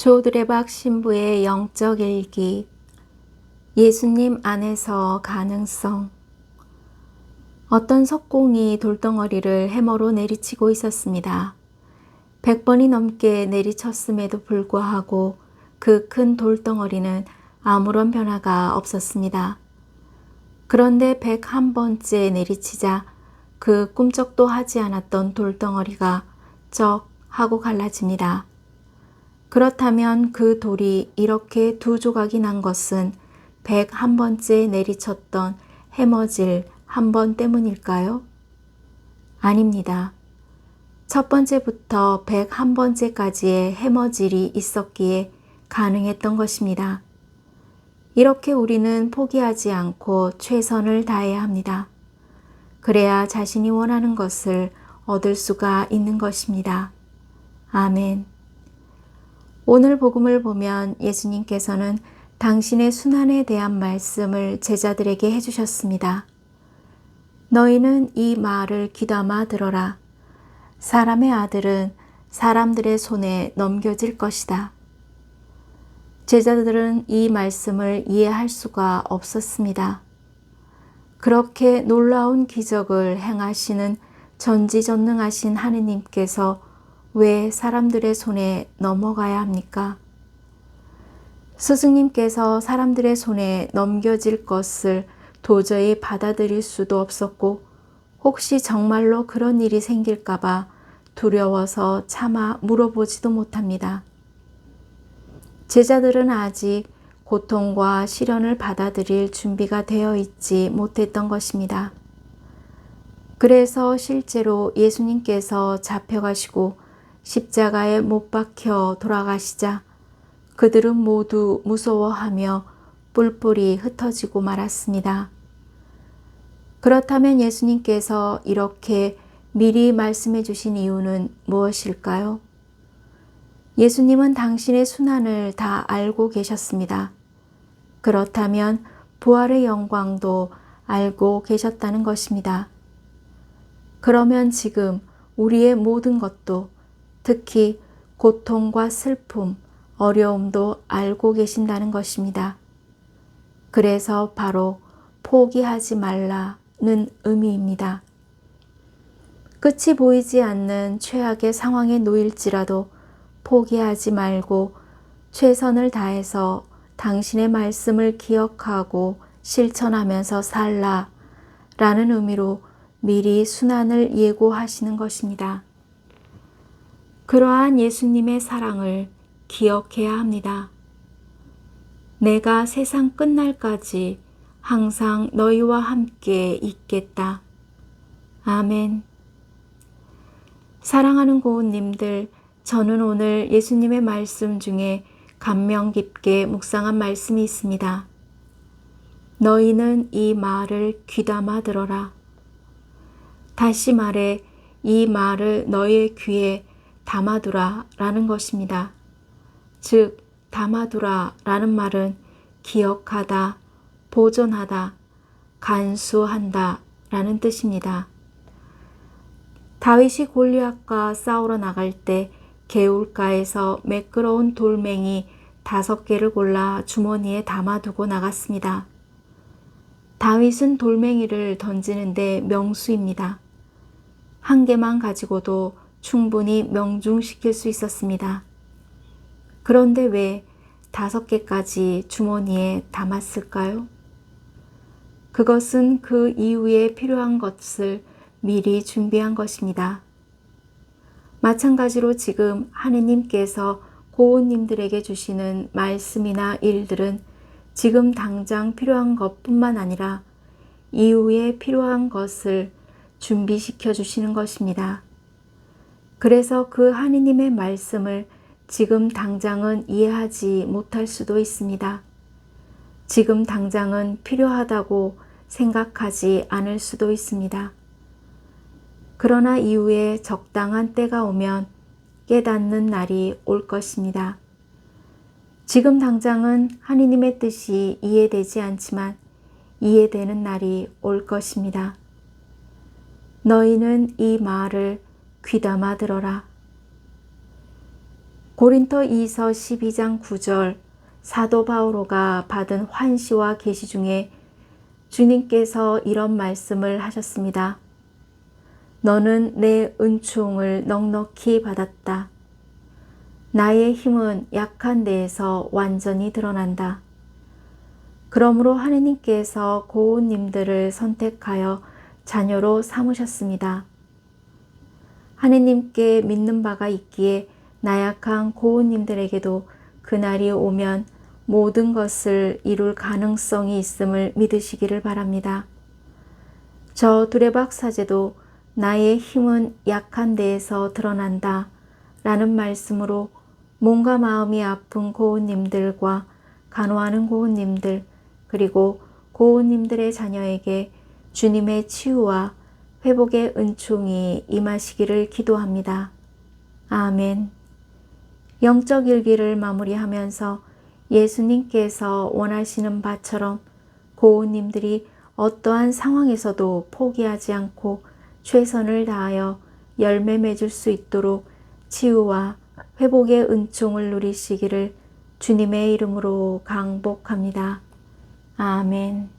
조드레박 신부의 영적 일기. 예수님 안에서 가능성. 어떤 석공이 돌덩어리를 해머로 내리치고 있었습니다. 100번이 넘게 내리쳤음에도 불구하고 그 큰 돌덩어리는 아무런 변화가 없었습니다. 그런데 101번째 내리치자 그 꿈쩍도 하지 않았던 돌덩어리가 쩍 하고 갈라집니다. 그렇다면 그 돌이 이렇게 두 조각이 난 것은 101번째 내리쳤던 해머질 한 번 때문일까요? 아닙니다. 첫 번째부터 101번째까지의 해머질이 있었기에 가능했던 것입니다. 이렇게 우리는 포기하지 않고 최선을 다해야 합니다. 그래야 자신이 원하는 것을 얻을 수가 있는 것입니다. 아멘. 오늘 복음을 보면 예수님께서는 당신의 순환에 대한 말씀을 제자들에게 해주셨습니다. 너희는 이 말을 귀담아 들어라. 사람의 아들은 사람들의 손에 넘겨질 것이다. 제자들은 이 말씀을 이해할 수가 없었습니다. 그렇게 놀라운 기적을 행하시는 전지전능하신 하느님께서 왜 사람들의 손에 넘어가야 합니까? 스승님께서 사람들의 손에 넘겨질 것을 도저히 받아들일 수도 없었고 혹시 정말로 그런 일이 생길까봐 두려워서 차마 물어보지도 못합니다. 제자들은 아직 고통과 시련을 받아들일 준비가 되어 있지 못했던 것입니다. 그래서 실제로 예수님께서 잡혀가시고 십자가에 못 박혀 돌아가시자 그들은 모두 무서워하며 뿔뿔이 흩어지고 말았습니다. 그렇다면 예수님께서 이렇게 미리 말씀해 주신 이유는 무엇일까요? 예수님은 당신의 순환을 다 알고 계셨습니다. 그렇다면 부활의 영광도 알고 계셨다는 것입니다. 그러면 지금 우리의 모든 것도 특히 고통과 슬픔, 어려움도 알고 계신다는 것입니다. 그래서 바로 포기하지 말라는 의미입니다. 끝이 보이지 않는 최악의 상황에 놓일지라도 포기하지 말고 최선을 다해서 당신의 말씀을 기억하고 실천하면서 살라 라는 의미로 미리 순환을 예고하시는 것입니다. 그러한 예수님의 사랑을 기억해야 합니다. 내가 세상 끝날까지 항상 너희와 함께 있겠다. 아멘. 사랑하는 고운님들, 저는 오늘 예수님의 말씀 중에 감명 깊게 묵상한 말씀이 있습니다. 너희는 이 말을 귀담아 들어라. 다시 말해 이 말을 너희의 귀에 담아두라 라는 것입니다. 즉 담아두라 라는 말은 기억하다, 보존하다, 간수한다 라는 뜻입니다. 다윗이 골리앗과 싸우러 나갈 때 개울가에서 매끄러운 돌멩이 5개를 골라 주머니에 담아두고 나갔습니다. 다윗은 돌멩이를 던지는데 명수입니다. 한 개만 가지고도 충분히 명중시킬 수 있었습니다. 그런데 왜 5개까지 주머니에 담았을까요? 그것은 그 이후에 필요한 것을 미리 준비한 것입니다. 마찬가지로 지금 하느님께서 고운님들에게 주시는 말씀이나 일들은 지금 당장 필요한 것뿐만 아니라 이후에 필요한 것을 준비시켜 주시는 것입니다. 그래서 그 하느님의 말씀을 지금 당장은 이해하지 못할 수도 있습니다. 지금 당장은 필요하다고 생각하지 않을 수도 있습니다. 그러나 이후에 적당한 때가 오면 깨닫는 날이 올 것입니다. 지금 당장은 하느님의 뜻이 이해되지 않지만 이해되는 날이 올 것입니다. 너희는 이 말을 귀담아 들어라. 고린토이서 12장 9절 사도 바오로가 받은 환시와 계시 중에 주님께서 이런 말씀을 하셨습니다. 너는 내 은총을 넉넉히 받았다. 나의 힘은 약한 데에서 완전히 드러난다. 그러므로 하느님께서 고운님들을 선택하여 자녀로 삼으셨습니다. 하느님께 믿는 바가 있기에 나약한 고운님들에게도 그날이 오면 모든 것을 이룰 가능성이 있음을 믿으시기를 바랍니다. 저 두레박 사제도 나의 힘은 약한 데에서 드러난다 라는 말씀으로 몸과 마음이 아픈 고운님들과 간호하는 고운님들 그리고 고운님들의 자녀에게 주님의 치유와 회복의 은총이 임하시기를 기도합니다. 아멘. 영적 일기를 마무리하면서 예수님께서 원하시는 바처럼 고운님들이 어떠한 상황에서도 포기하지 않고 최선을 다하여 열매 맺을 수 있도록 치유와 회복의 은총을 누리시기를 주님의 이름으로 강복합니다. 아멘.